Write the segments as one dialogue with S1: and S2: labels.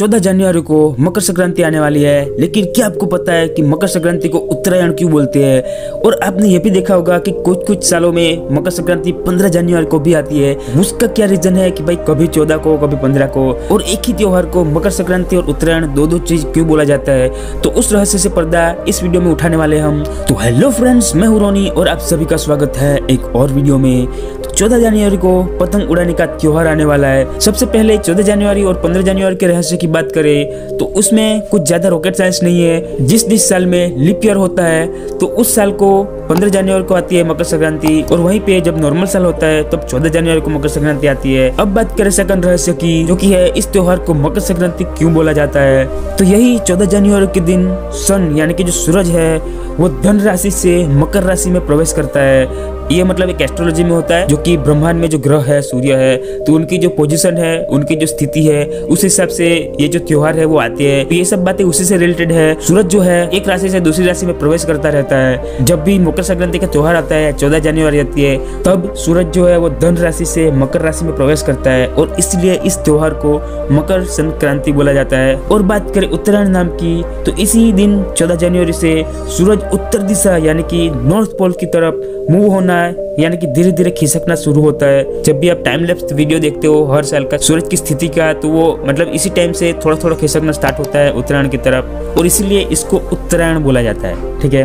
S1: 14 जनवरी को मकर संक्रांति आने वाली है, लेकिन क्या आपको पता है कि मकर संक्रांति को उत्तरायण क्यों बोलते हैं? और आपने ये भी देखा होगा कि कुछ सालों में मकर संक्रांति 15 जनवरी को भी आती है। उसका क्या रीजन है कि भाई कभी 14 को कभी 15 को, और एक ही त्योहार को मकर संक्रांति और उत्तरायण दो चीज क्यों बोला जाता है? तो उस रहस्य से पर्दा इस वीडियो में उठाने वाले हम। तो हेलो फ्रेंड्स, मैं हूं रोनी और आप सभी का स्वागत है एक और वीडियो में। 14 जनवरी को पतंग उड़ाने का त्योहार आने वाला है। सबसे पहले 14 जनवरी और 15 जनवरी के रहस्य की बात करें तो उसमें कुछ ज्यादा रॉकेट साइंस नहीं है। जिस साल में लीप ईयर होता है तो उस साल को 15 जनवरी को आती है मकर संक्रांति, और वहीं पे जब नॉर्मल साल होता है तब 14 जनवरी को मकर संक्रांति आती है। अब बात करें सेकंड रहस्य की, जो कि है इस त्योहार को मकर संक्रांति क्यों बोला जाता है। तो यही 14 जनवरी के दिन सन यानी कि जो सूरज है वो धन राशि से मकर राशि में प्रवेश करता है। ये मतलब एक एस्ट्रोलॉजी में होता है, जो कि ब्रह्मांड में जो ग्रह है सूर्य है तो उनकी जो पोजीशन है, उनकी जो स्थिति है, उस हिसाब से ये जो त्योहार है वो आती है। तो ये सब बातें उसी से रिलेटेड है। सूरज जो है एक राशि से दूसरी राशि में प्रवेश करता रहता है। जब भी मकर संक्रांति का त्योहार आता है 14 जनवरी आती है, तब सूरज जो है वो धन राशि से मकर राशि में प्रवेश करता है, और इसलिए इस त्योहार को मकर संक्रांति बोला जाता है। और बात करें उत्तरायण नाम की, तो इसी दिन 14 जनवरी से सूरज उत्तर दिशा यानी कि नॉर्थ पोल की तरफ मूव होना यानी कि धीरे धीरे खिसकना शुरू होता है। जब भी आप टाइम लैप्स वीडियो देखते हो हर साल का सूरज की स्थिति का, तो वो मतलब इसी टाइम से थोड़ा थोड़ा खिसकना स्टार्ट होता है उत्तरायण की तरफ, और इसीलिए इसको उत्तरायण बोला जाता है। ठीक है।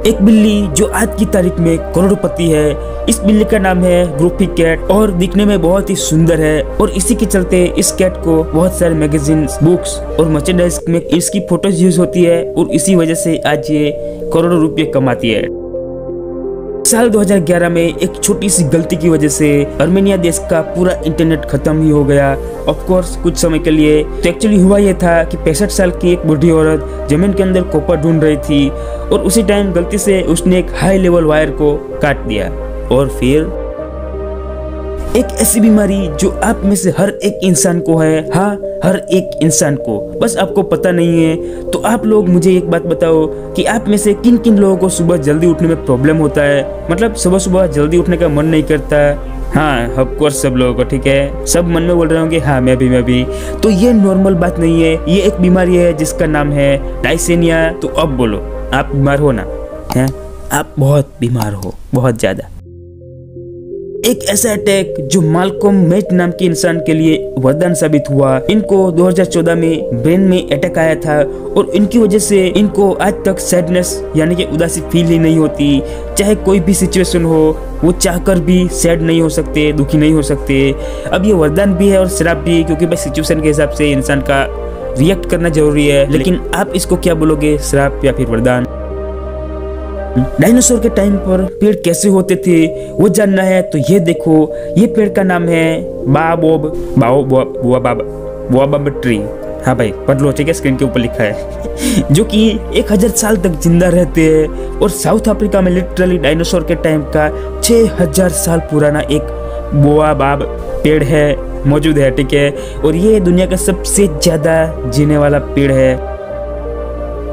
S1: एक बिल्ली जो आज की तारीख में करोड़पति है, इस बिल्ली का नाम है ग्रुफी कैट, और दिखने में बहुत ही सुंदर है, और इसी के चलते इस कैट को बहुत सारे मैगजीन, बुक्स और मर्चेंडाइज में इसकी फोटोज यूज होती है, और इसी वजह से आज ये करोड़ों रुपये कमाती है। साल 2011 में एक छोटी सी गलती की वजह से अर्मेनिया देश का पूरा इंटरनेट खत्म ही हो गया। ऑफ कोर्स कुछ समय के लिए। तो एक्चुअली हुआ यह था कि 65 साल की एक बूढ़ी औरत जमीन के अंदर कॉपर ढूंढ रही थी, और उसी टाइम गलती से उसने एक हाई लेवल वायर को काट दिया। और फिर एक ऐसी बीमारी जो आप में से हर एक इंसान को है, हाँ हर एक इंसान को, बस आपको पता नहीं है। तो आप लोग मुझे एक बात बताओ कि आप में से किन किन लोगों को सुबह जल्दी उठने में प्रॉब्लम होता है, मतलब सुबह सुबह जल्दी उठने का मन नहीं करता। हाँ ऑफ कोर्स सब लोगों को, ठीक है, सब मन में बोल रहे होंगे हाँ मैं भी। तो ये नॉर्मल बात नहीं है, ये एक बीमारी है जिसका नाम है टाइसेनिया। तो अब बोलो आप बीमार हो ना? हैं, आप बहुत बीमार हो, बहुत ज्यादा। एक ऐसा अटैक जो माल्कम मेट नाम के इंसान के लिए वरदान साबित हुआ। इनको 2014 में ब्रेन में अटैक आया था, और इनकी वजह से इनको आज तक सैडनेस यानी कि उदासी फील ही नहीं होती। चाहे कोई भी सिचुएशन हो, वो चाहकर भी सैड नहीं हो सकते, दुखी नहीं हो सकते। अब ये वरदान भी है और श्राप भी, क्योंकि भाई सिचुएशन के हिसाब से इंसान का रिएक्ट करना जरूरी है। लेकिन आप इसको क्या बोलोगे, श्राप या फिर वरदान? डायनासोर के टाइम पर पेड़ कैसे होते थे वो जानना है तो ये देखो, ये पेड़ का नाम है बाओबाब ट्री। हाँ भाई पढ़ लो, ठीक है, स्क्रीन के ऊपर लिखा है जो कि 1000 साल तक जिंदा रहते हैं, और साउथ अफ्रीका में लिटरली डायनासोर के टाइम का 6000 साल पुराना एक बाओबाब पेड़ है मौजूद है। ठीक है, और ये दुनिया का सबसे ज्यादा जीने वाला पेड़ है।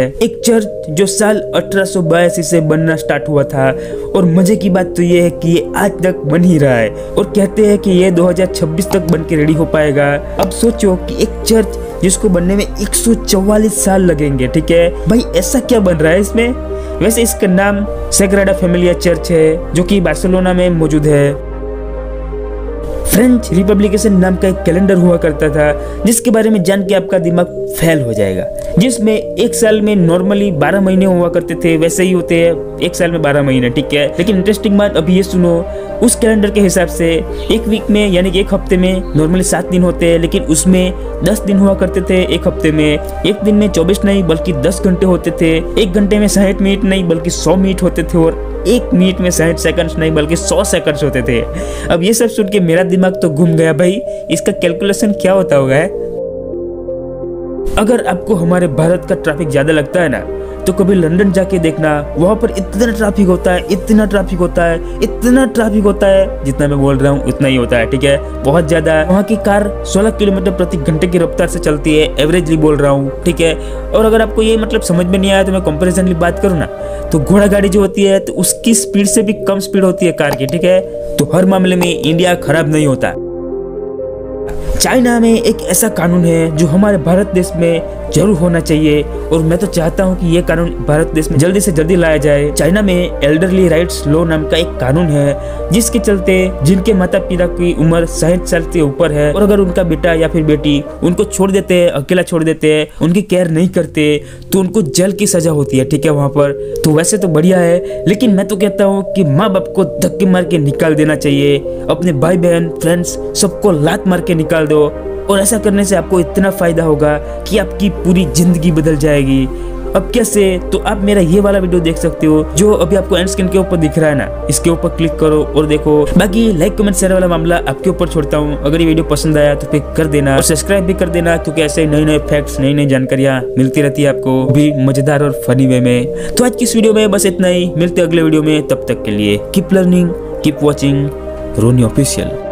S1: एक चर्च जो साल 1882 से बनना स्टार्ट हुआ था, और मजे की बात तो ये है कि ये आज तक बन ही रहा है, और कहते हैं कि ये 2026 तक बन के रेडी हो पाएगा। अब सोचो कि एक चर्च जिसको बनने में 144 साल लगेंगे। ठीक है भाई, ऐसा क्या बन रहा है इसमें? वैसे इसका नाम सैग्राडा फैमिलिया चर्च है, जो कि बार्सिलोना में मौजूद है। फ्रेंच रिपब्लिकेशन नाम का एक कैलेंडर हुआ करता था, जिसके बारे में जान के आपका दिमाग फेल हो जाएगा, जिसमें एक साल में नॉर्मली 12 महीने हुआ करते थे, वैसे ही होते हैं एक साल में 12 महीने। ठीक है, लेकिन इंटरेस्टिंग बात अभी ये सुनो, उस कैलेंडर के हिसाब से एक वीक में यानी कि एक हफ्ते में नॉर्मली 7 दिन होते हैं, लेकिन उसमें 10 दिन हुआ करते थे एक हफ्ते में। एक दिन में 24 नहीं बल्कि 10 घंटे होते थे। एक घंटे में 60 मिनट नहीं बल्कि 100 मिनट होते थे, और एक मिनट में 60 सेकंड्स नहीं बल्कि 100 सेकंड्स होते थे। अब ये सब सुन के मेरा दिमाग तो घूम गया भाई, इसका कैलकुलेशन क्या होता होगा है? अगर आपको हमारे भारत का ट्रैफिक ज्यादा लगता है ना, तो कभी लंदन जाके देखना, वहां पर इतना ट्रैफिक होता है, इतना ट्रैफिक होता है, इतना ट्रैफिक होता है, जितना मैं बोल रहा हूँ उतना ही होता है। ठीक है, बहुत ज्यादा। वहाँ की कार 16 किलोमीटर प्रति घंटे की रफ्तार से चलती है, एवरेजली बोल रहा हूँ। ठीक है, और अगर आपको ये मतलब समझ में नहीं आया तो मैं कंपैरिजनली बात करूँ ना, तो घोड़ा गाड़ी जो होती है तो उसकी स्पीड से भी कम स्पीड होती है कार की। ठीक है, तो हर मामले में इंडिया खराब नहीं होता। चाइना में एक ऐसा कानून है जो हमारे भारत देश में जरूर होना चाहिए और मैं तो चाहता हूँ कि ये कानून भारत देश में जल्दी से जल्दी लाया जाए। चाइना में एल्डरली राइट्स लॉ नाम का एक कानून है जिसके चलते जिनके माता पिता की उम्र 60 साल से ऊपर है और अगर उनका बेटा या फिर बेटी उनको छोड़ देते हैं, अकेला छोड़ देते हैं, उनकी केयर नहीं करते तो उनको जेल की सजा होती है। ठीक है, वहाँ पर तो वैसे तो बढ़िया है, लेकिन मैं तो कहता हूँ कि माँ बाप को धक्के मार के निकाल देना चाहिए। अपने भाई बहन फ्रेंड्स सबको लात मार के निकाल दो और ऐसा करने से आपको इतना फायदा होगा कि आपकी पूरी जिंदगी बदल जाएगी। अब कैसे, तो आप मेरा ये वाला वीडियो देख सकते हो जो अभी आपको एंड स्क्रीन के ऊपर दिख रहा है ना, इसके ऊपर क्लिक करो और देखो। बाकी लाइक कमेंट शेयर वाला मामला आपके ऊपर छोड़ता हूँ। अगर ये वीडियो पसंद आया तो फिर कर देना और सब्सक्राइब भी कर देना, क्योंकि ऐसे नए नए फैक्ट्स, नई नई जानकारियाँ मिलती रहती है आपको भी मजेदार और फनी वे में। तो आज की इस वीडियो में बस इतना ही, मिलते अगले वीडियो में। तब तक के लिए कीप लर्निंग, कीप वॉचिंग रोनी ऑफिशियल।